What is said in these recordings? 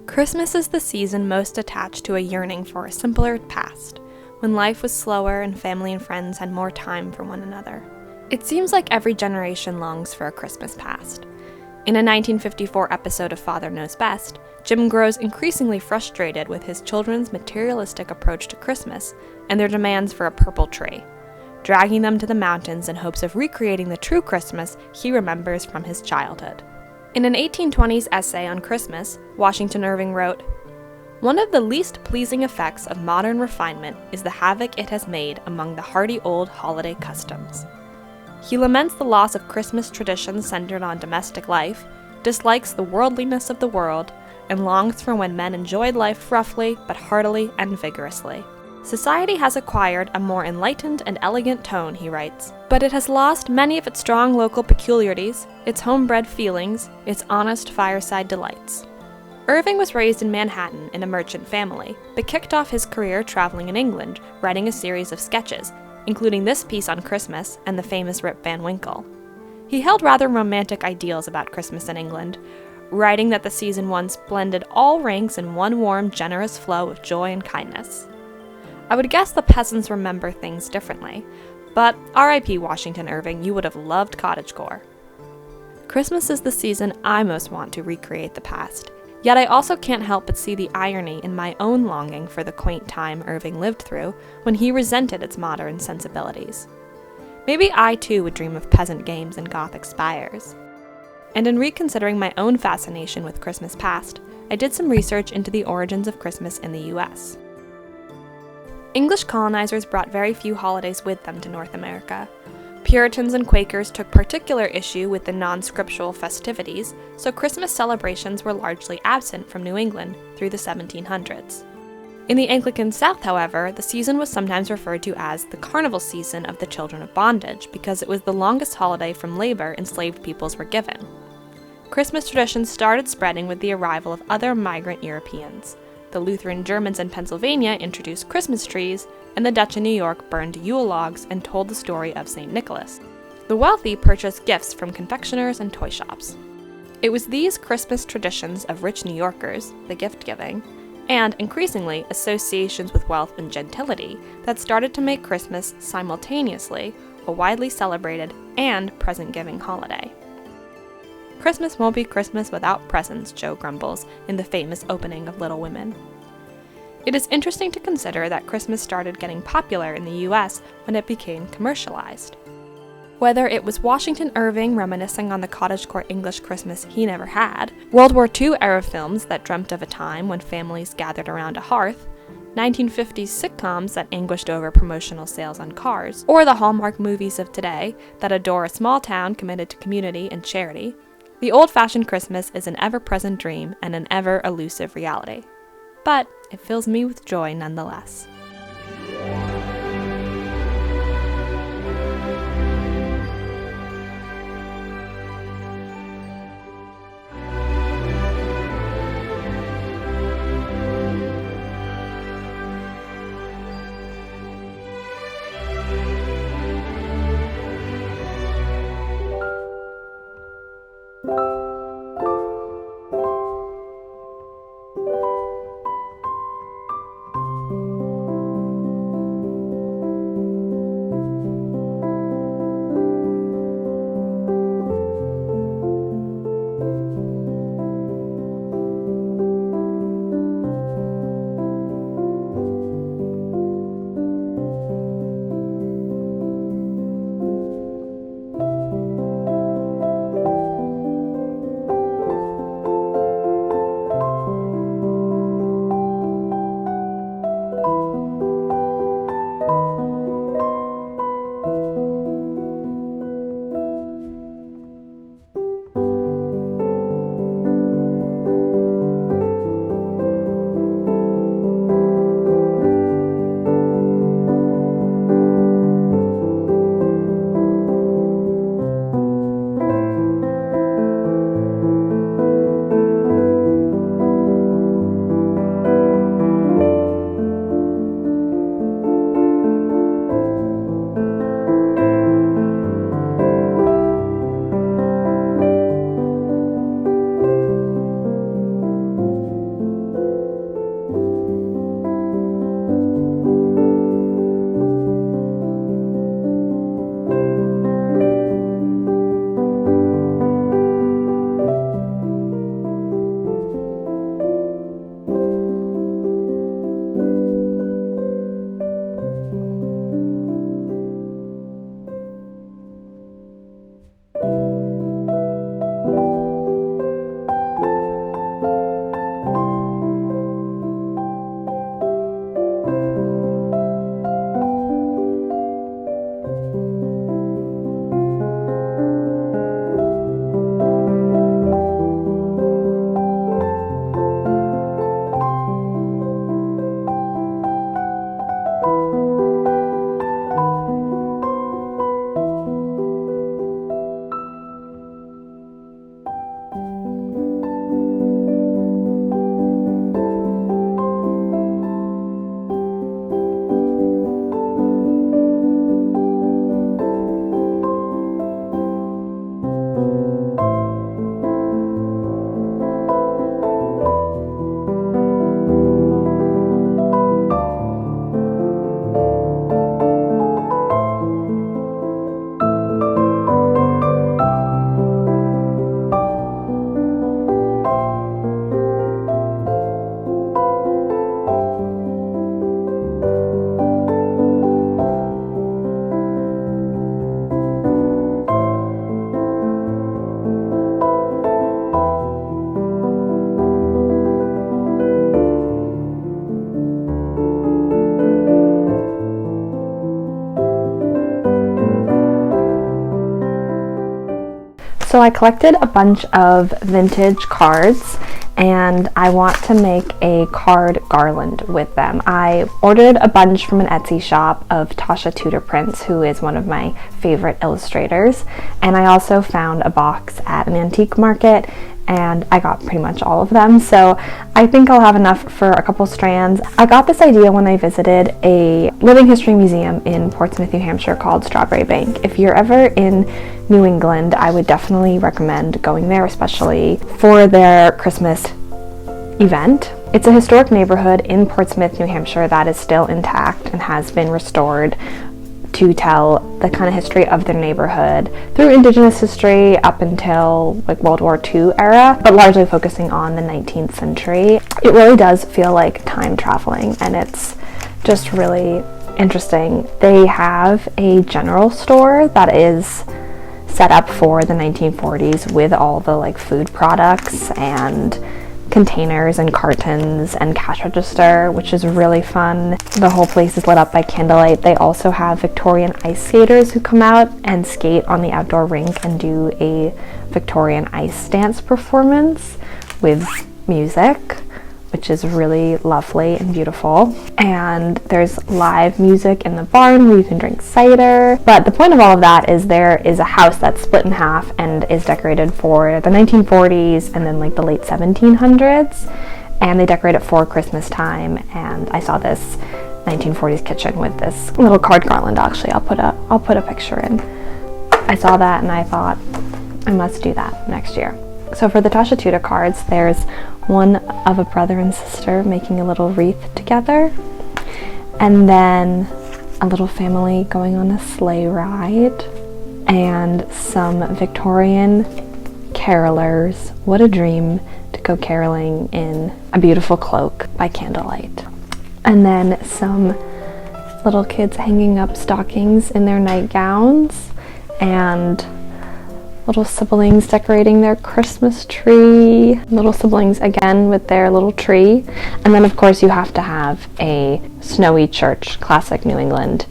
Christmas is the season most attached to a yearning for a simpler past, when life was slower and family and friends had more time for one another. It seems like every generation longs for a Christmas past. In a 1954 episode of Father Knows Best, Jim grows increasingly frustrated with his children's materialistic approach to Christmas and their demands for a purple tree, dragging them to the mountains in hopes of recreating the true Christmas he remembers from his childhood. In an 1820s essay on Christmas, Washington Irving wrote, "One of the least pleasing effects of modern refinement is the havoc it has made among the hardy old holiday customs." He laments the loss of Christmas traditions centered on domestic life, dislikes the worldliness of the world, and longs for when men enjoyed life roughly but heartily and vigorously. Society has acquired a more enlightened and elegant tone, he writes, but it has lost many of its strong local peculiarities, its homebred feelings, its honest fireside delights. Irving was raised in Manhattan in a merchant family, but kicked off his career traveling in England, writing a series of sketches, including this piece on Christmas and the famous Rip Van Winkle. He held rather romantic ideals about Christmas in England, writing that the season once blended all ranks in one warm, generous flow of joy and kindness. I would guess the peasants remember things differently, but R.I.P. Washington Irving, you would have loved cottagecore. Christmas is the season I most want to recreate the past, yet I also can't help but see the irony in my own longing for the quaint time Irving lived through when he resented its modern sensibilities. Maybe I too would dream of peasant games and Gothic spires. And in reconsidering my own fascination with Christmas past, I did some research into the origins of Christmas in the US. English colonizers brought very few holidays with them to North America. Puritans and Quakers took particular issue with the non-scriptural festivities, so Christmas celebrations were largely absent from New England through the 1700s. In the Anglican South, however, the season was sometimes referred to as the carnival season of the children of bondage because it was the longest holiday from labor enslaved peoples were given. Christmas traditions started spreading with the arrival of other migrant Europeans. The Lutheran Germans in Pennsylvania introduced Christmas trees, and the Dutch in New York burned Yule logs and told the story of St. Nicholas. The wealthy purchased gifts from confectioners and toy shops. It was these Christmas traditions of rich New Yorkers, the gift-giving, and, increasingly, associations with wealth and gentility that started to make Christmas simultaneously a widely celebrated and present-giving holiday. Christmas won't be Christmas without presents, Joe grumbles in the famous opening of Little Women. It is interesting to consider that Christmas started getting popular in the US when it became commercialized. Whether it was Washington Irving reminiscing on the cottagecore English Christmas he never had, World War II-era films that dreamt of a time when families gathered around a hearth, 1950s sitcoms that anguished over promotional sales on cars, or the Hallmark movies of today that adore a small town committed to community and charity, the old-fashioned Christmas is an ever-present dream and an ever-elusive reality. But it fills me with joy nonetheless. I collected a bunch of vintage cards and I want to make a card garland with them. I ordered a bunch from an Etsy shop of Tasha Tudor Prints, who is one of my favorite illustrators, and I also found a box at an antique market and I got pretty much all of them, so I think I'll have enough for a couple strands. I got this idea when I visited a living history museum in Portsmouth, New Hampshire called Strawberry Banke. If you're ever in New England, I would definitely recommend going there, especially for their Christmas event. It's a historic neighborhood in Portsmouth, New Hampshire that is still intact and has been restored to tell the kind of history of their neighborhood through Indigenous history up until like World War II era, but largely focusing on the 19th century. It really does feel like time traveling, and it's just really interesting. They have a general store that is set up for the 1940s with all the like food products and containers and cartons and cash register, which is really fun. The whole place is lit up by candlelight. They also have Victorian ice skaters who come out and skate on the outdoor rink and do a Victorian ice dance performance with music, which is really lovely and beautiful. And there's live music in the barn where you can drink cider. But the point of all of that is there is a house that's split in half and is decorated for the 1940s and then like the late 1700s. And they decorate it for Christmas time. And I saw this 1940s kitchen with this little card garland. Actually, I'll put a picture in. I saw that and I thought I must do that next year. So for the Tasha Tudor cards, there's one of a brother and sister making a little wreath together, and then a little family going on a sleigh ride, and some Victorian carolers. What a dream to go caroling in a beautiful cloak by candlelight. And then some little kids hanging up stockings in their nightgowns, and little siblings decorating their Christmas tree. Little siblings again with their little tree. And then of course you have to have a snowy church, classic New England,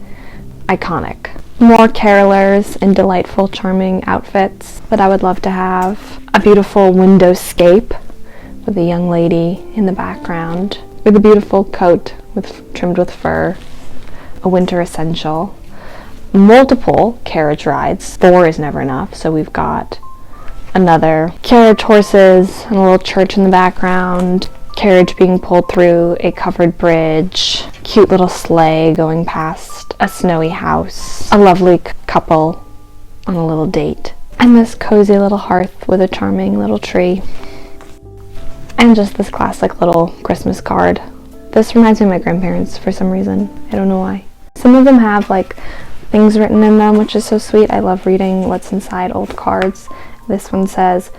iconic. More carolers in delightful, charming outfits that I would love to have. A beautiful windowscape with a young lady in the background with a beautiful coat trimmed with fur. A winter essential. Multiple carriage rides. 4 is never enough, so we've got another carriage horses and a little church in the background, carriage being pulled through a covered bridge, cute little sleigh going past a snowy house, a lovely couple on a little date, and this cozy little hearth with a charming little tree, and just this classic little Christmas card. This reminds me of my grandparents for some reason. I don't know why. Some of them have like things written in them, which is so sweet. I love reading what's inside old cards. This one says,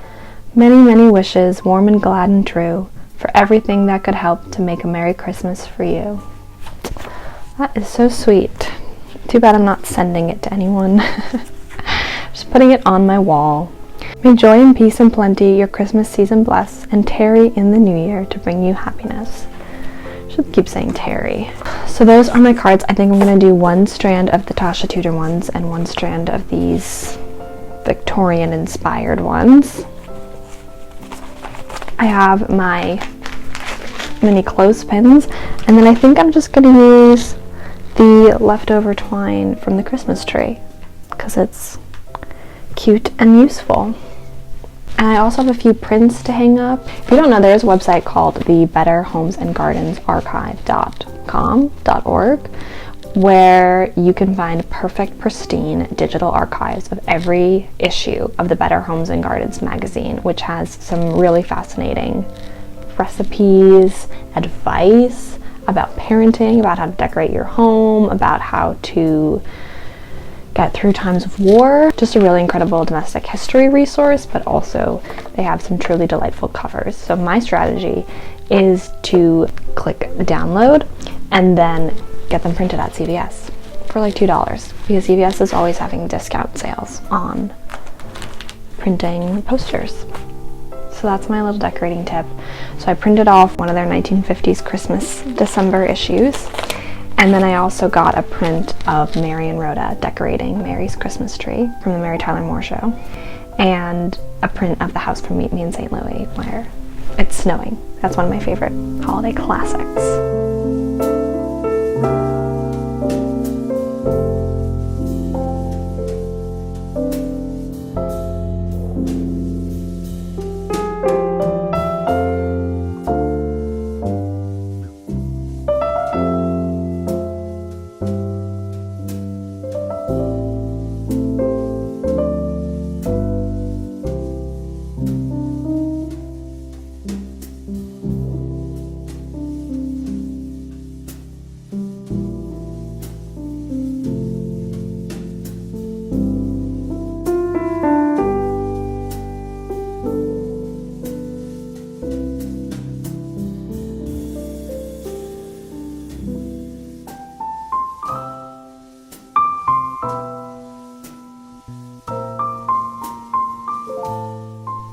"Many, many wishes, warm and glad and true, for everything that could help to make a Merry Christmas for you." That is so sweet. Too bad I'm not sending it to anyone. Just putting it on my wall. May joy and peace and plenty your Christmas season bless, and tarry in the new year to bring you happiness. Should keep saying Terry. So those are my cards. I think I'm going to do one strand of the Tasha Tudor ones and one strand of these Victorian inspired ones. I have my mini clothespins, and then I think I'm just going to use the leftover twine from the Christmas tree because it's cute and useful. And I also have a few prints to hang up. If you don't know, there's a website called the betterhomesandgardensarchive.org where you can find perfect, pristine digital archives of every issue of the Better Homes and Gardens magazine, which has some really fascinating recipes, advice about parenting, about how to decorate your home, about how to get through times of war. Just a really incredible domestic history resource, but also they have some truly delightful covers. So my strategy is to click download and then get them printed at CVS for like $2, because CVS is always having discount sales on printing posters. So that's my little decorating tip. So I printed off one of their 1950s Christmas December issues. And then I also got a print of Mary and Rhoda decorating Mary's Christmas tree from the Mary Tyler Moore Show. and a print of the house from Meet Me in St. Louis where it's snowing. That's one of my favorite holiday classics.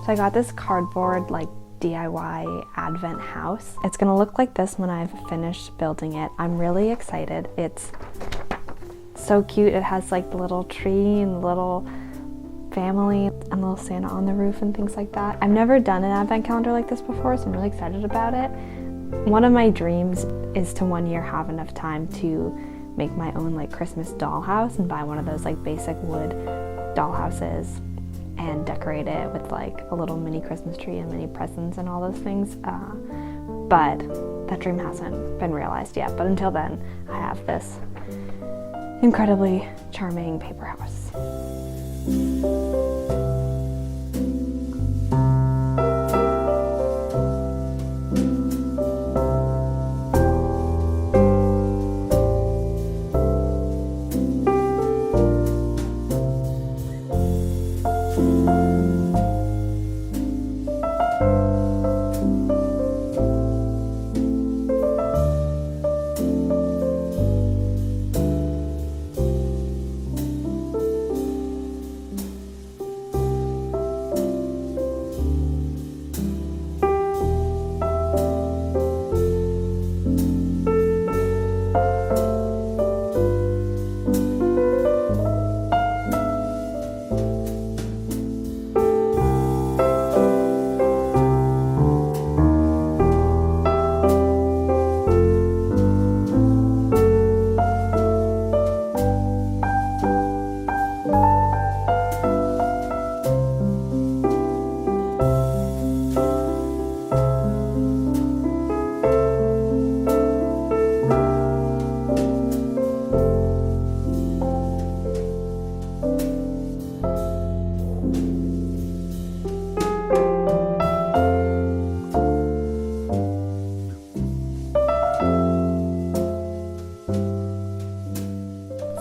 So I got this cardboard like DIY advent house. It's gonna look like this when I've finished building it. I'm really excited. It's so cute. It has like the little tree and the little family and little Santa on the roof and things like that. I've never done an advent calendar like this before, so I'm really excited about it. One of my dreams is to one year have enough time to make my own like Christmas dollhouse and buy one of those like basic wood dollhouses and decorate it with like a little mini Christmas tree and mini presents and all those things. But that dream hasn't been realized yet. But until then, I have this incredibly charming paper house.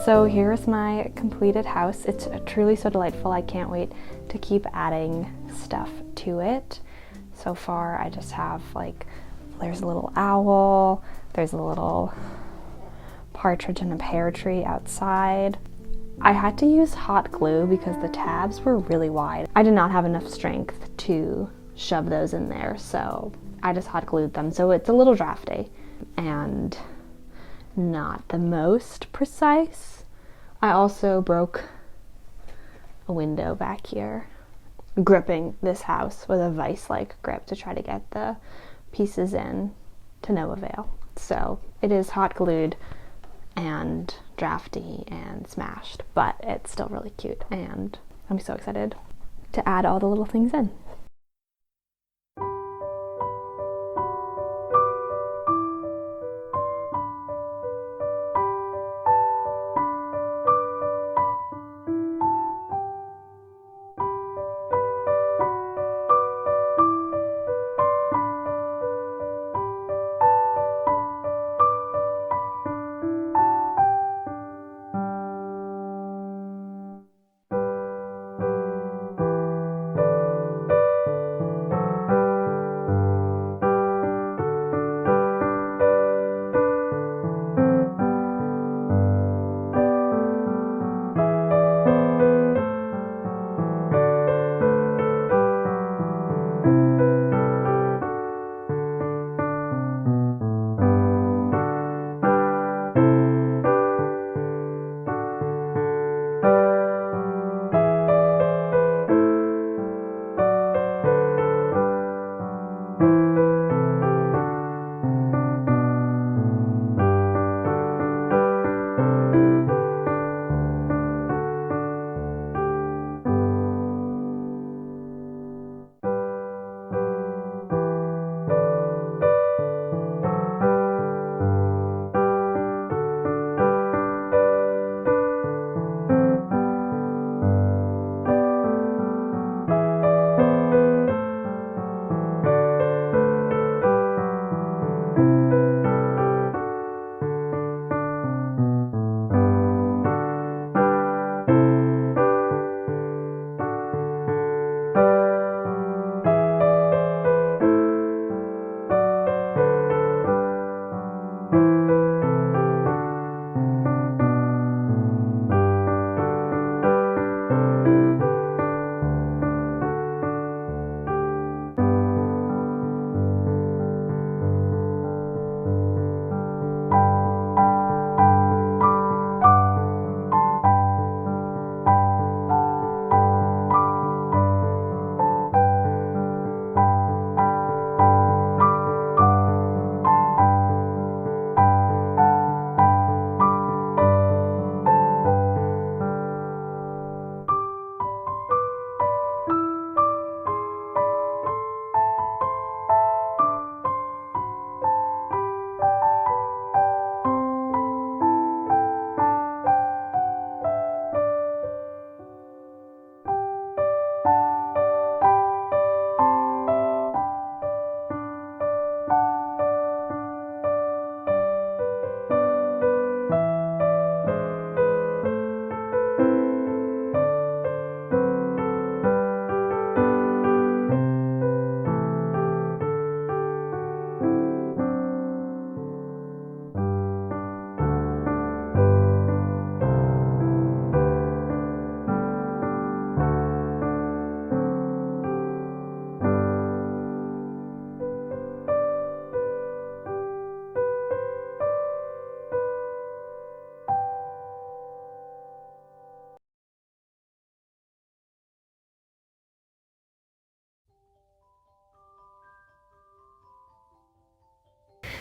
So here's my completed house. It's truly so delightful. I can't wait to keep adding stuff to it. So far I just have like, there's a little owl, there's a little partridge in a pear tree outside. I had to use hot glue because the tabs were really wide. I did not have enough strength to shove those in there, so I just hot glued them. So it's a little drafty and not the most precise. I also broke a window back here, gripping this house with a vice-like grip to try to get the pieces in, to no avail. So it is hot glued and drafty and smashed, but it's still really cute and I'm so excited to add all the little things in.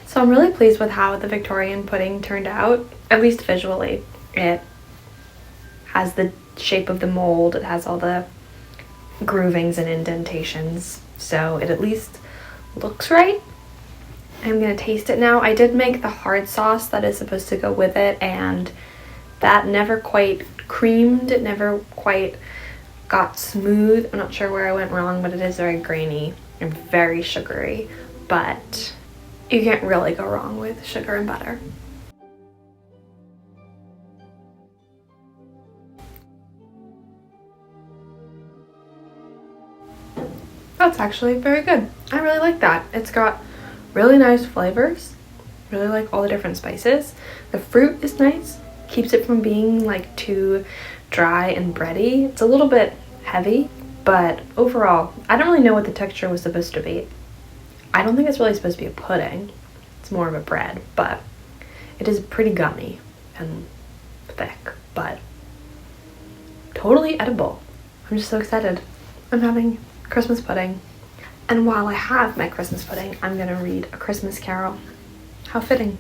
So I'm really pleased with how the Victorian pudding turned out, at least visually. It has the shape of the mold, it has all the groovings and indentations, so it at least looks right. I'm gonna taste it now. I did make the hard sauce that is supposed to go with it, and that never quite creamed, it never quite got smooth. I'm not sure where I went wrong, but it is very grainy and very sugary, but you can't really go wrong with sugar and butter. That's actually very good. I really like that. It's got really nice flavors. Really like all the different spices. The fruit is nice. Keeps it from being like too dry and bready. It's a little bit heavy, but overall, I don't really know what the texture was supposed to be. I don't think it's really supposed to be a pudding. It's more of a bread, but it is pretty gummy and thick, but totally edible. I'm just so excited. I'm having Christmas pudding. And while I have my Christmas pudding, I'm gonna read A Christmas Carol. How fitting.